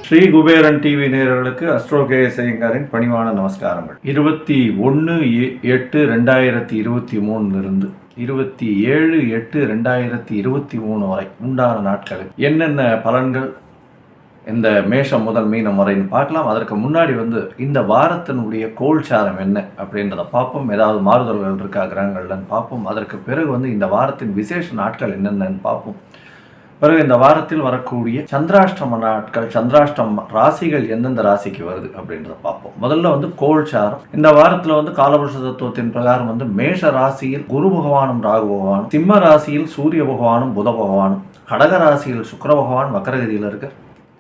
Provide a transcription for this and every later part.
Sri Kuberan TV நேயர்களுக்கு astro KS ஐயங்காரின் பணிவான நமஸ்காரங்கள். 21/8/2023 இருந்து 27/8/2023 வரை உண்டான நாட்களுக்கு என்னென்ன பலன்கள் இந்த மேஷம் முதல் மீனம் வரைன்னு பார்க்கலாம். அதற்கு முன்னாடி இந்த வாரத்தினுடைய கோல்சாரம் என்ன அப்படின்றத பார்ப்போம். ஏதாவது மாறுதல்கள் இருக்கா கிரகங்கள்லன்னு பார்ப்போம். அதற்கு பிறகு இந்த வாரத்தின் விசேஷ நாட்கள் என்னென்னு பார்ப்போம். பிறகு இந்த வாரத்தில் வரக்கூடிய சந்திராஷ்டம நாட்கள், சந்திராஷ்டம ராசிகள் எந்தெந்த ராசிக்கு வருது அப்படின்றத பார்ப்போம். முதல்ல கோல்சாரம். இந்த வாரத்தில் காலபுருஷ தத்துவத்தின் பிரகாரம் மேஷ ராசியில் குரு பகவானும் ராகு பகவானும், சிம்ம ராசியில் சூரிய பகவானும் புத பகவானும், கடக ராசியில் சுக்கிர பகவான் வக்கரகதியில் இருக்கார்,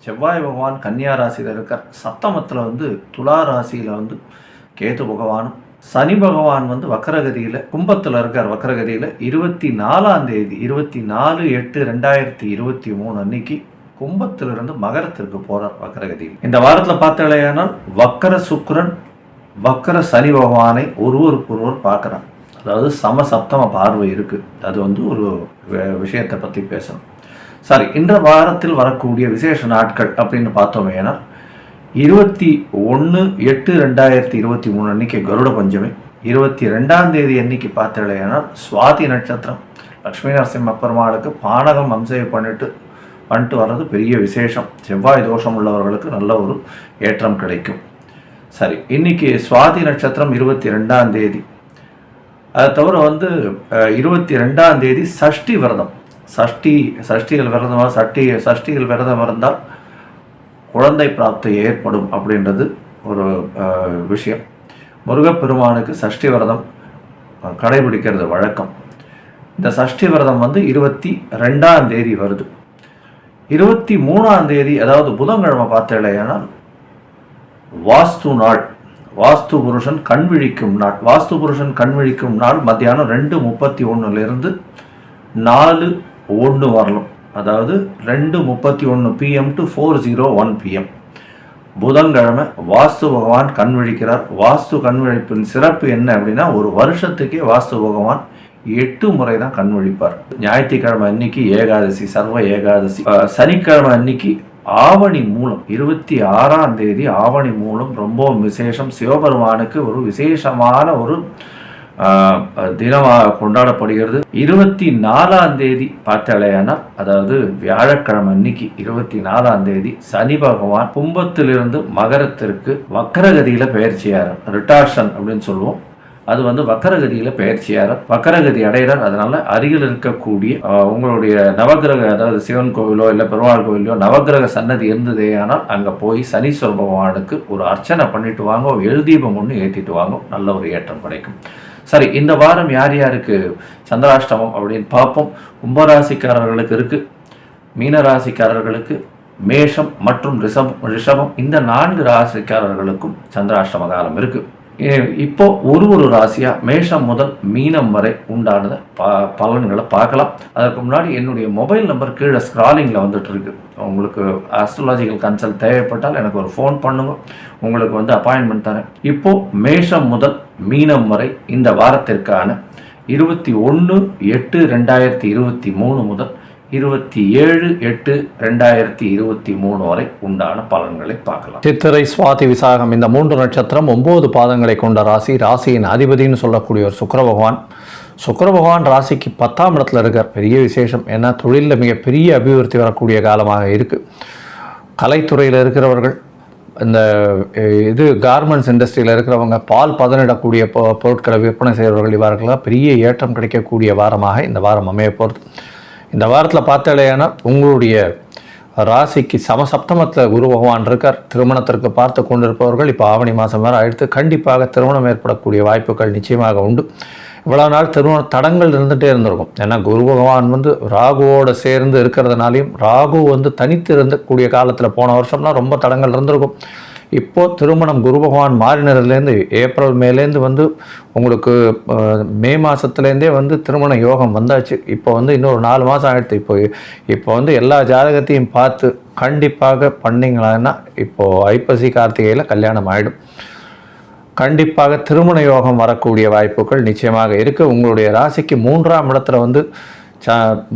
செவ்வாய் பகவான் கன்னியா ராசியில் இருக்கார், சப்தமத்தில் துலா ராசியில் கேது பகவானும், சனி பகவான் வக்கரகதியில் கும்பத்தில் இருக்கார். வக்கரகதியில் 24ஆம் தேதி 24/8/2023 அன்னைக்கு கும்பத்திலிருந்து மகரத்திற்கு போறார் வக்கரகதியில். இந்த வாரத்தில் பார்த்தாலேயானால் வக்கர சுக்கிரன் வக்கர சனி பகவானை ஒருவருக்கொருவர் பார்க்குறான். அதாவது சமசப்தம பார்வை இருக்கு. அது ஒரு விஷயத்தை பற்றி பேசணும். சரி, இந்த வாரத்தில் வரக்கூடிய விசேஷ நாட்கள் அப்படின்னு பார்த்தோமேனா 21/8/2023 அன்னைக்கு கருட பஞ்சமி, 22ஆம் தேதி அன்னைக்கு பார்த்தாலேனா சுவாதி நட்சத்திரம். லட்சுமி நரசிம்ம பெருமாளுக்கு பானகம் அம்சை பண்ணிட்டு வர்றது பெரிய விசேஷம். செவ்வாய் தோஷம் உள்ளவர்களுக்கு நல்ல ஒரு ஏற்றம் கிடைக்கும். சரி, இன்னைக்கு சுவாதி நட்சத்திரம் 22ஆம் தேதி. அதை தவிர 22ஆம் தேதி சஷ்டி விரதம். சஷ்டிகள் விரதம் இருந்தால் குழந்தை பிராப்தி ஏற்படும் அப்படின்றது ஒரு விஷயம். முருகப்பெருமானுக்கு சஷ்டி விரதம் கடைபிடிக்கிறது வழக்கம். இந்த சஷ்டி விரதம் 22ஆம் தேதி வருது. 23ஆம் தேதி அதாவது புதன்கிழமை பார்த்தேனால் வாஸ்து நாள், வாஸ்து புருஷன் கண் விழிக்கும் நாள். வாஸ்து புருஷன் கண் விழிக்கும் நாள் மத்தியானம் 2:31 4:01 வரலும். அதாவது 2:31 PM to 4:01 PM. புதன்கிழமை வாஸ்து பகவான் கண் விழிக்கிறார். வாஸ்து கண் விழிப்பின் சிறப்பு என்ன அப்படின்னா, ஒரு வருஷத்துக்கே வாஸ்து பகவான் 8 முறை தான் கண் விழிப்பார். ஞாயிற்றுக்கிழமை அன்னைக்கு ஏகாதசி, சர்வ ஏகாதசி. சனிக்கிழமை அன்னைக்கு ஆவணி மூலம் 26ஆம் தேதி ஆவணி மூலம் ரொம்ப விசேஷம். சிவபெருமானுக்கு ஒரு விசேஷமான ஒரு தினமாக கொண்டாடப்படுகிறது. 24ஆம் தேதி பார்த்தாலேயானால் அதாவது வியாழக்கிழமை அன்னைக்கு 24ஆம் தேதி சனி பகவான் கும்பத்திலிருந்து மகரத்திற்கு வக்கரகதியில பெயர்ச்சியார். ரிட்டார்ஷன் அப்படின்னு சொல்லுவோம். அது வக்கரகதியில பெயர்ச்சியார், வக்கரகதி அடைகிறார். அதனால அருகில் இருக்கக்கூடிய உங்களுடைய நவகிரக, அதாவது சிவன் கோவிலோ இல்லை பெருமாள் கோவிலோ நவகிரக சன்னதி இருந்ததே ஆனால் அங்கே போய் சனீஸ்வர பகவானுக்கு ஒரு அர்ச்சனை பண்ணிட்டு வாங்க, எழுதீபம் ஒன்று ஏற்றிட்டு வாங்க, நல்ல ஒரு ஏற்றம் கிடைக்கும். சரி, இந்த வாரம் யார் யாருக்கு சந்திராஷ்டமம் அப்படின்னு பார்ப்போம். கும்பராசிக்காரர்களுக்கு இருக்கு, மீனராசிக்காரர்களுக்கு, மேஷம் மற்றும் ரிஷபம் இந்த 4 ராசிக்காரர்களுக்கும் சந்திராஷ்டம காலம் இருக்கு. இப்போ ஒரு ராசியா மேஷம் முதல் மீனம் வரை உண்டானத பலன்களை பார்க்கலாம். அதற்கு முன்னாடி என்னுடைய மொபைல் நம்பர் கீழே ஸ்க்ராலிங்கில் வந்துட்டு இருக்கு. உங்களுக்கு ஆஸ்ட்ராலஜிக்கல் கன்சல்ட் தேவைப்பட்டால் எனக்கு ஒரு ஃபோன் பண்ணுங்க, உங்களுக்கு அப்பாயின்மெண்ட் தரேன். இப்போ மேஷம் முதல் மீனம் வரை இந்த வாரத்திற்கான 21/8/2023 முதல் 27/8/2023 வரை உண்டான பலன்களை பார்க்கலாம். சித்திரை, சுவாதி, விசாகம் இந்த 3 நட்சத்திரம் 9 பாதங்களை கொண்ட ராசி. ராசியின் அதிபதினு சொல்லக்கூடிய ஒரு சுக்கிர பகவான் ராசிக்கு 10ஆம் இடத்துல இருக்கார். பெரிய விசேஷம். ஏன்னா தொழிலில் மிகப்பெரிய அபிவிருத்தி வரக்கூடிய காலமாக இருக்குது. கலைத்துறையில் இருக்கிறவர்கள், இந்த கார்மெண்ட்ஸ் இண்டஸ்ட்ரியில் இருக்கிறவங்க, பால் பதனிடக்கூடிய பொருட்களை விற்பனை செய்கிறவர்கள், இவர்களுக்கு பெரிய ஏற்றம் கிடைக்கக்கூடிய வாரமாக இந்த வாரம் அமைய போகிறது. இந்த வாரத்தில் பார்த்தாலேனா உங்களுடைய ராசிக்கு சமசப்தமத்தில் குரு பகவான் இருக்கார். திருமணத்திற்கு பார்த்து கொண்டிருப்பவர்கள் இப்போ ஆவணி மாதம் வரை அடுத்து கண்டிப்பாக திருமணம் ஏற்படக்கூடிய வாய்ப்புகள் நிச்சயமாக உண்டு. இவ்வளோ நாள் திருமண தடங்கள் இருந்துகிட்டே இருந்திருக்கும். ஏன்னா குரு பகவான் ராகுவோடு சேர்ந்து இருக்கிறதுனாலையும், ராகு தனித்து இருந்தக்கூடிய காலத்தில் போன வருஷம்லாம் ரொம்ப தடங்கள் இருந்திருக்கும். இப்போது திருமணம் குரு பகவான் மாறினதுலேருந்து ஏப்ரல் மேலேருந்து உங்களுக்கு மே மாதத்துலேருந்தே திருமண யோகம் வந்தாச்சு. இப்போ இன்னொரு 4 மாதம் ஆகிடுது. இப்போ எல்லா ஜாதகத்தையும் பார்த்து கண்டிப்பாக பண்ணிங்களான்னா இப்போது ஐப்பசி கார்த்திகையில் கல்யாணம் ஆகிடும். கண்டிப்பாக திருமண யோகம் வரக்கூடிய வாய்ப்புகள் நிச்சயமாக இருக்குது. உங்களுடைய ராசிக்கு 3ஆம் இடத்துல வந்து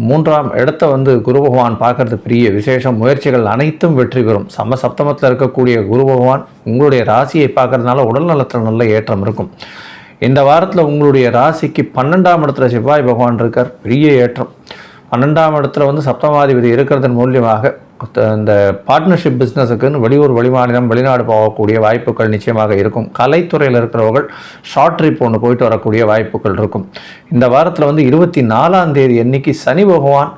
3ஆம் இடத்தை வந்து குரு பகவான் பார்க்கறது பெரிய விசேஷம். முயற்சிகள் அனைத்தும் வெற்றி பெறும். சப்தமத்தில் இருக்கக்கூடிய குரு பகவான் உங்களுடைய ராசியை பார்க்கறதுனால உடல் நலத்தில் நல்ல ஏற்றம் இருக்கும். இந்த வாரத்தில் உங்களுடைய ராசிக்கு 12ஆம் இடத்துல செவ்வாய் பகவான் இருக்கார், பெரிய ஏற்றம். 12ஆம் இடத்துல வந்து சப்தமாதிபதி இருக்கிறதன் மூலியமாக இந்த பார்ட்னர்ஷிப் பிஸ்னஸுக்குன்னு வெளியூர் வெளிமாநிலம் வெளிநாடு போகக்கூடிய வாய்ப்புகள் நிச்சயமாக இருக்கும். கலைத்துறையில் இருக்கிறவர்கள் ஷார்ட் ட்ரிப் ஒன்று போயிட்டு வரக்கூடிய வாய்ப்புகள் இருக்கும். இந்த வாரத்தில் வந்து 24ஆம் தேதி அன்னைக்கு சனி பகவான்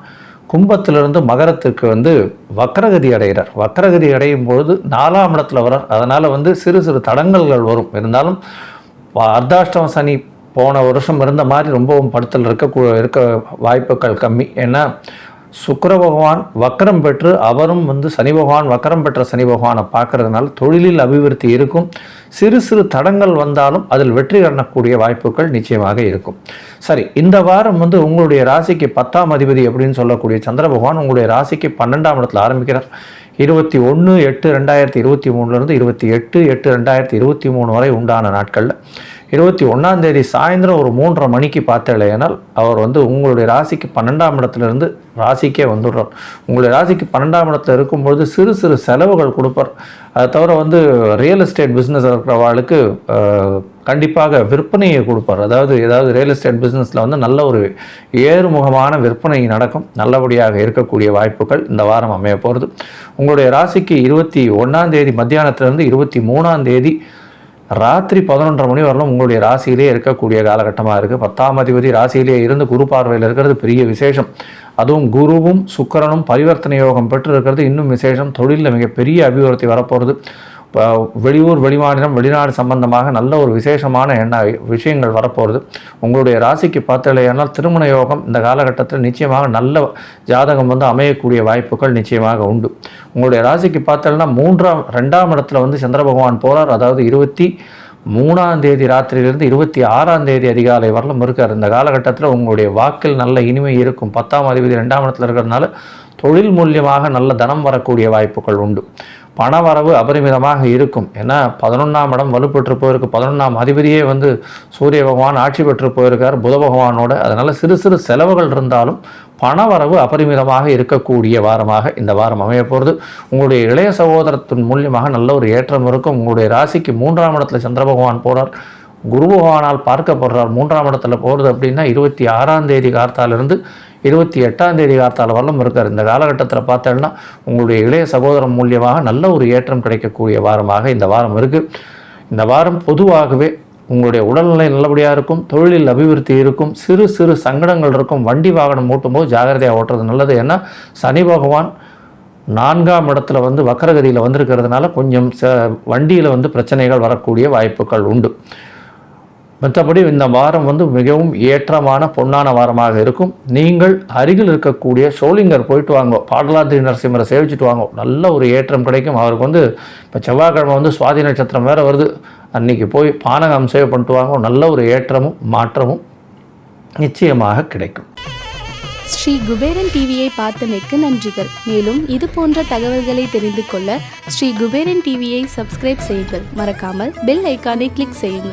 கும்பத்திலிருந்து மகரத்துக்கு வந்து வக்ரகதி அடைகிறார். வக்ரகதி அடையும் பொழுது 4ஆம் இடத்துல வரார். அதனால் வந்து சிறு சிறு தடங்கல்கள் வரும். இருந்தாலும் அர்த்தாஷ்டம சனி போன வருஷம் இருந்த மாதிரி ரொம்பவும் படுத்தல் இருக்க வாய்ப்புகள் கம்மி. ஏன்னா சுக்கிர பகவான் வக்கரம் பெற்று அவரும் வந்து சனி பகவான் வக்கரம் பெற்ற சனி பகவானை பார்க்கறதுனால தொழிலில் அபிவிருத்தி இருக்கும். சிறு சிறு தடங்கள் வந்தாலும் அதில் வெற்றி காணக்கூடிய வாய்ப்புகள் நிச்சயமாக இருக்கும். சரி, இந்த வாரம் வந்து உங்களுடைய ராசிக்கு 10ஆம் அதிபதி அப்படின்னு சொல்லக்கூடிய சந்திர பகவான் உங்களுடைய ராசிக்கு 12ஆம் இடத்துல ஆரம்பிக்கிறார். 21/8/2023 28/8/2023 வரை உண்டான நாட்களில் 21ஆம் தேதி சாயந்தரம் ஒரு 3:30 மணிக்கு பார்த்தேனால் அவர் வந்து உங்களுடைய ராசிக்கு 12ஆம் இடத்துலேருந்து ராசிக்கே வந்துடுறார். உங்களுடைய ராசிக்கு 12ஆம் இடத்துல இருக்கும்பொழுது சிறு சிறு செலவுகள் கொடுப்பார். அதை தவிர வந்து ரியல் எஸ்டேட் பிஸ்னஸ் இருக்கிறவர்களுக்கு கண்டிப்பாக விற்பனையை கொடுப்பார். ஏதாவது ரியல் எஸ்டேட் பிஸ்னஸில் வந்து நல்ல ஒரு ஏறுமுகமான விற்பனை நடக்கும். நல்லபடியாக இருக்கக்கூடிய வாய்ப்புகள் இந்த வாரம் அமைய போகிறது. உங்களுடைய ராசிக்கு 21ஆம் தேதி மத்தியானத்திலிருந்து 23ஆம் தேதி ராத்திரி 11:30 மணி வரலும் உங்களுடைய ராசியிலே இருக்கக்கூடிய காலகட்டமாக இருக்குது. 10ஆம் அதிபதி ராசியிலே இருந்து குரு பார்வையில் இருக்கிறது பெரிய விசேஷம். அதுவும் குருவும் சுக்கிரனும் பரிவர்த்தனை யோகம் பெற்று இருக்கிறது இன்னும் விசேஷம். தொழிலில் மிகப்பெரிய அபிவிருத்தி வரப்போகிறது. வெளியூர் வெளிமாநிலம் வெளிநாடு சம்பந்தமாக நல்ல ஒரு விசேஷமான விஷயங்கள் வரப்போகிறது. உங்களுடைய ராசிக்கு பார்த்தலையானால் திருமண யோகம் இந்த காலகட்டத்தில் நிச்சயமாக நல்ல ஜாதகம் வந்து அமையக்கூடிய வாய்ப்புகள் நிச்சயமாக உண்டு. உங்களுடைய ராசிக்கு பார்த்தலைன்னா 2ஆம் இடத்துல வந்து சந்திர பகவான் போகிறார். அதாவது 23ஆம் தேதி ராத்திரியிலிருந்து 26ஆம் தேதி அதிகாலை வரலும் இருக்கார். இந்த காலகட்டத்தில் உங்களுடைய வாக்கில் நல்ல இனிமை இருக்கும். 10ஆம் அதிபதி 2ஆம் இடத்துல இருக்கிறதுனால தொழில் மூலியமாக நல்ல தனம் வரக்கூடிய வாய்ப்புகள் உண்டு. பண வரவு அபரிமிதமாக இருக்கும். ஏன்னா 11ஆம் இடம் வலுப்பெற்று போயிருக்கு. 11ஆம் அதிபதியே வந்து சூரிய பகவான் ஆட்சி பெற்று போயிருக்கார் புத பகவானோட. அதனால் சிறு சிறு செலவுகள் இருந்தாலும் பண வரவு அபரிமிதமாக இருக்கக்கூடிய வாரமாக இந்த வாரம் அமைய போகிறது. உங்களுடைய இளைய சகோதரத்தின் மூலியமாக நல்ல ஒரு ஏற்றம் இருக்கும். உங்களுடைய ராசிக்கு 3ஆம் இடத்துல சந்திர பகவான் போகிறார். குரு பகவானால் பார்க்கப்படுறார். 3ஆம் இடத்துல போகிறது அப்படின்னா 26ஆம் தேதி கார்த்தாலிருந்து 28ஆம் தேதி கார்த்தால வரலும் இருக்கார். இந்த காலகட்டத்தில் பார்த்தோம்னா உங்களுடைய இளைய சகோதரம் மூலியமாக நல்ல ஒரு ஏற்றம் கிடைக்கக்கூடிய வாரமாக இந்த வாரம் இருக்குது. இந்த வாரம் பொதுவாகவே உங்களுடைய உடல்நிலை நல்லபடியாக இருக்கும். தொழிலில் அபிவிருத்தி இருக்கும். சிறு சிறு சங்கடங்கள் இருக்கும். வண்டி வாகனம் ஓட்டும்போது ஜாகிரதையாக ஓட்டுறது நல்லது. ஏன்னா சனி பகவான் 4ஆம் இடத்துல வந்து வக்கரகதியில் வந்திருக்கிறதுனால கொஞ்சம் வண்டியில் வந்து பிரச்சனைகள் வரக்கூடிய வாய்ப்புகள் உண்டு. மற்றபடி இந்த வாரம் வந்து மிகவும் ஏற்றமான பொன்னான வாரமாக இருக்கும். நீங்கள் அருகில் இருக்கக்கூடிய சோளிங்கர் போயிட்டு வாங்க, பாடலாத்ரி நரசிம்மரை சேவிச்சுட்டு வாங்க, நல்ல ஒரு ஏற்றம் கிடைக்கும். அவருக்கு வந்து இப்போ செவ்வாய்க்கிழமை வந்து சுவாதி நட்சத்திரம் வேறு வருது. அன்றைக்கி போய் பானகம் சேவை பண்ணிட்டு வாங்க, நல்ல ஒரு ஏற்றமும் மாற்றமும் நிச்சயமாக கிடைக்கும். ஸ்ரீ குபேரன் டிவியை பார்த்தமைக்கு நன்றிகள். மேலும் இது போன்ற தகவல்களை தெரிந்து கொள்ள ஸ்ரீ குபேரன் டிவியை சப்ஸ்கிரைப் செய்யுங்கள். மறக்காமல் பெல் ஐக்கானை கிளிக் செய்யுங்கள்.